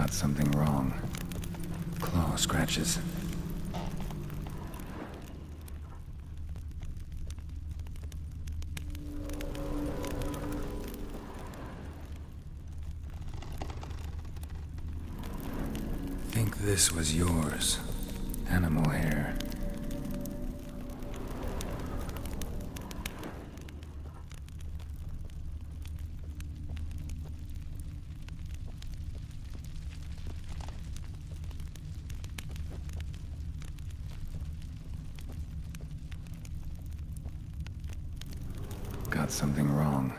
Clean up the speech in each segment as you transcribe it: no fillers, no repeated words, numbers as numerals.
Got something wrong. Claw scratches. Think this was yours. Animal hair. Got something wrong.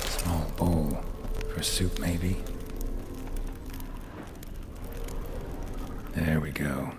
Small bowl. For soup, maybe? There we go.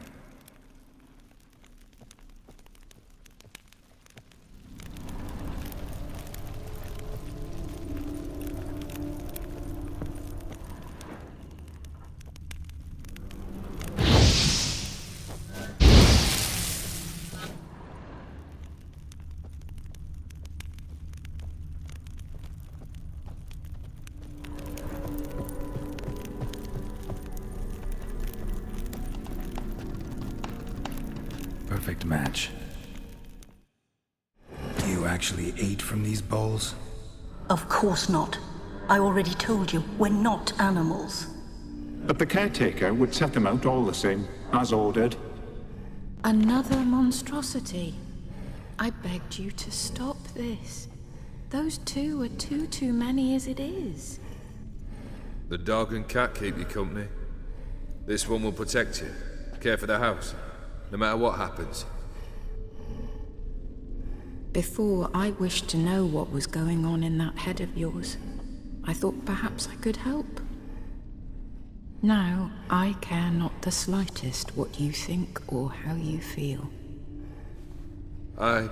Perfect match. You actually ate from these bowls? Of course not. I already told you, we're not animals. But the caretaker would set them out all the same, as ordered. Another monstrosity. I begged you to stop this. Those two are too many as it is. The dog and cat keep you company. This one will protect you, care for the house, no matter what happens. Before, I wished to know what was going on in that head of yours. I thought perhaps I could help. Now, I care not the slightest what you think or how you feel. I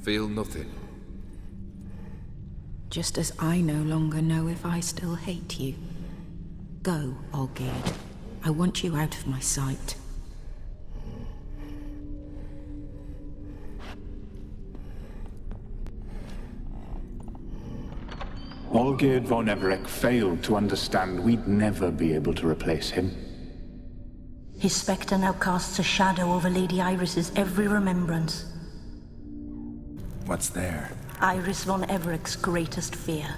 feel nothing. Just as I no longer know if I still hate you. Go, Olgierd. I want you out of my sight. Olgierd von Everec failed to understand we'd never be able to replace him. His spectre now casts a shadow over Lady Iris's every remembrance. What's there? Iris von Everec's greatest fear.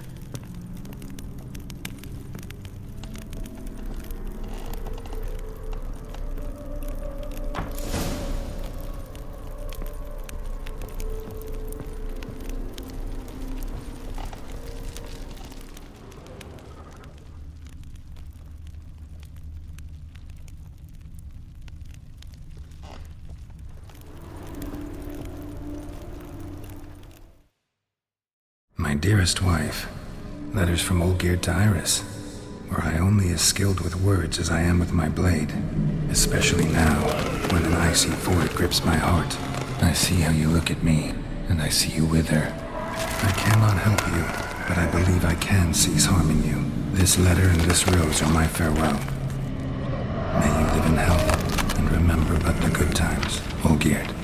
My dearest wife, letters from Olgierd to Iris. Were I only as skilled with words as I am with my blade, especially now, when an icy void grips my heart. I see how you look at me, and I see you wither. I cannot help you, but I believe I can cease harming you. This letter and this rose are my farewell. May you live in health, and remember but the good times, Olgierd.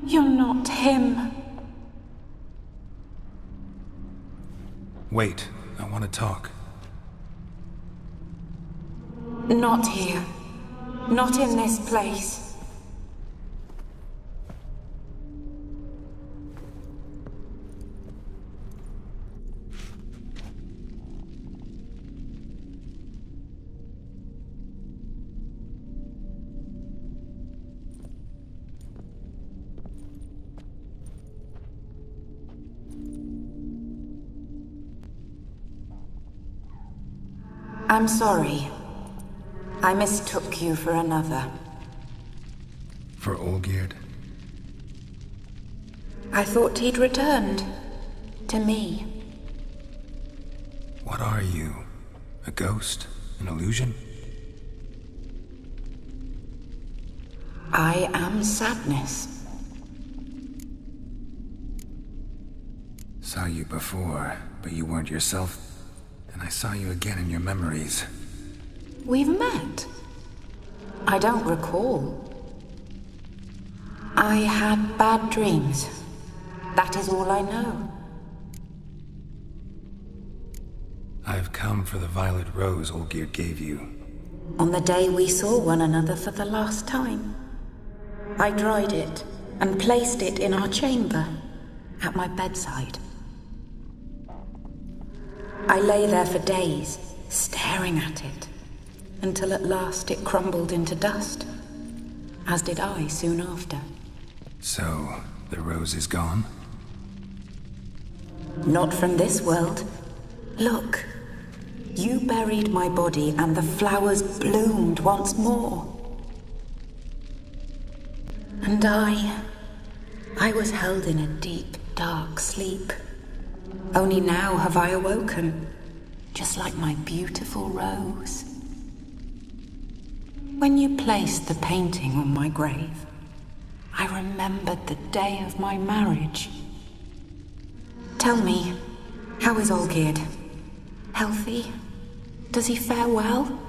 You're not him. Wait, I want to talk. Not here. Not in this place. I'm sorry. I mistook you for another. For Olgierd? I thought he'd returned. To me. What are you? A ghost? An illusion? I am sadness. Saw you before, but you weren't yourself. And I saw you again in your memories. We've met? I don't recall. I had bad dreams. That is all I know. I've come for the violet rose Olgierd gave you. On the day we saw one another for the last time, I dried it and placed it in our chamber, at my bedside. I lay there for days, staring at it, until at last it crumbled into dust, as did I soon after. So, the rose is gone? Not from this world. Look, you buried my body and the flowers bloomed once more. And I was held in a deep, dark sleep. Only now have I awoken, just like my beautiful rose. When you placed the painting on my grave, I remembered the day of my marriage. Tell me, how is Olgierd? Healthy? Does he fare well?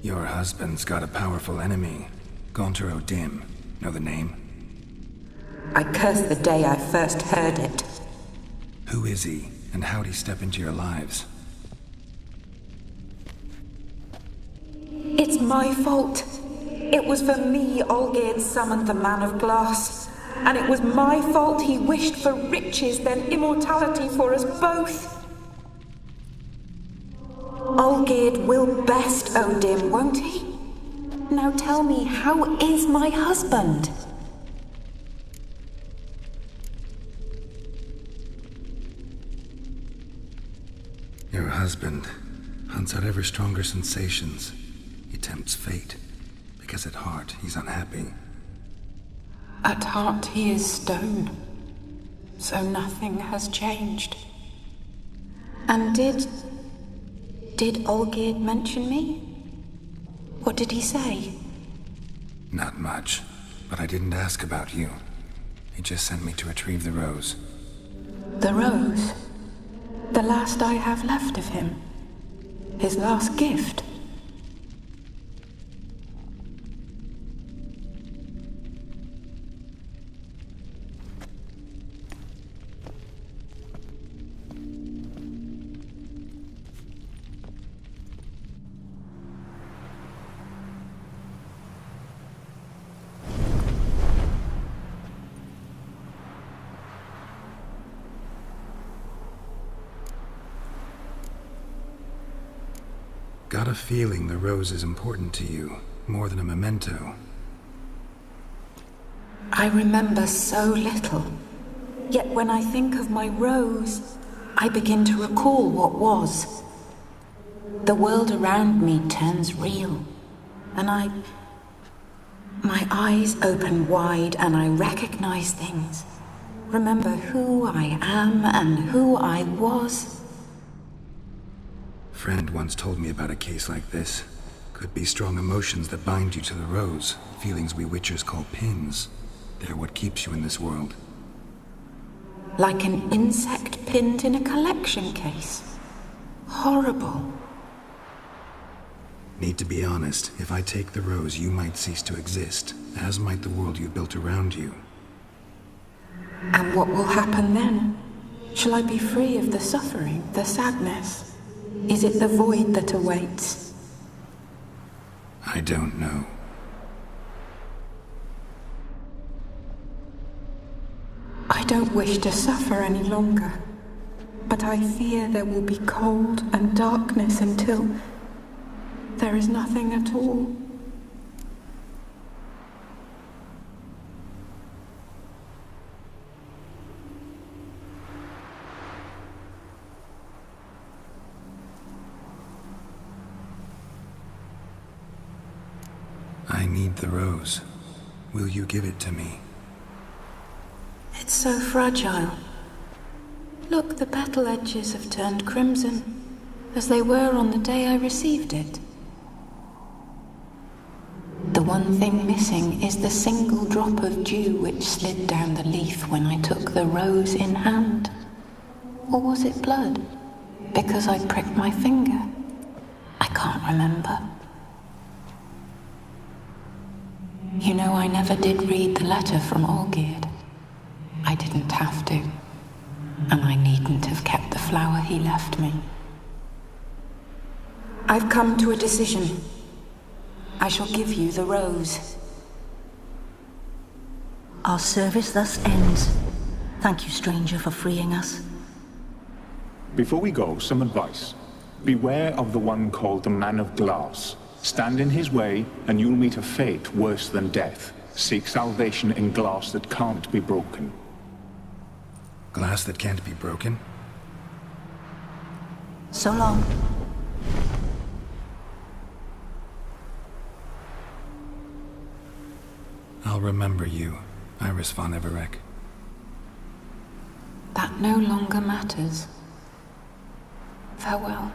Your husband's got a powerful enemy. Gaunter O'Dim. Know the name? I curse the day I first heard it. Who is he, and how'd he step into your lives? It's my fault. It was for me Olgierd summoned the Man of Glass. And it was my fault he wished for riches then immortality for us both. Olgierd will best O'Dim, won't he? Now tell me, how is my husband? Your husband hunts out ever stronger sensations. He tempts fate, because at heart he's unhappy. At heart he is stone, so nothing has changed. And did Olgierd mention me? What did he say? Not much, but I didn't ask about you. He just sent me to retrieve the rose. The rose? The last I have left of him? His last gift? Got a feeling the rose is important to you, more than a memento. I remember so little. Yet when I think of my rose, I begin to recall what was. The world around me turns real, and my eyes open wide and I recognize things. Remember who I am and who I was. Friend once told me about a case like this. Could be strong emotions that bind you to the rose, feelings we witchers call pins. They're what keeps you in this world. Like an insect pinned in a collection case. horrible. Need to be honest, if I take the rose, you might cease to exist, as might the world you built around you. And what will happen then? Shall I be free of the suffering, the sadness? Is it the void that awaits? I don't know. I don't wish to suffer any longer, but I fear there will be cold and darkness until there is nothing at all. I need the rose. Will you give it to me? It's so fragile. Look, the petal edges have turned crimson, as they were on the day I received it. The one thing missing is the single drop of dew which slid down the leaf when I took the rose in hand. Or was it blood? Because I pricked my finger? I can't remember. You know, I never did read the letter from Olgierd. I didn't have to. And I needn't have kept the flower he left me. I've come to a decision. I shall give you the rose. Our service thus ends. Thank you, stranger, for freeing us. Before we go, some advice. Beware of the one called the Man of Glass. Stand in his way, and you'll meet a fate worse than death. Seek salvation in glass that can't be broken. Glass that can't be broken? So long. I'll remember you, Iris von Everec. That no longer matters. Farewell.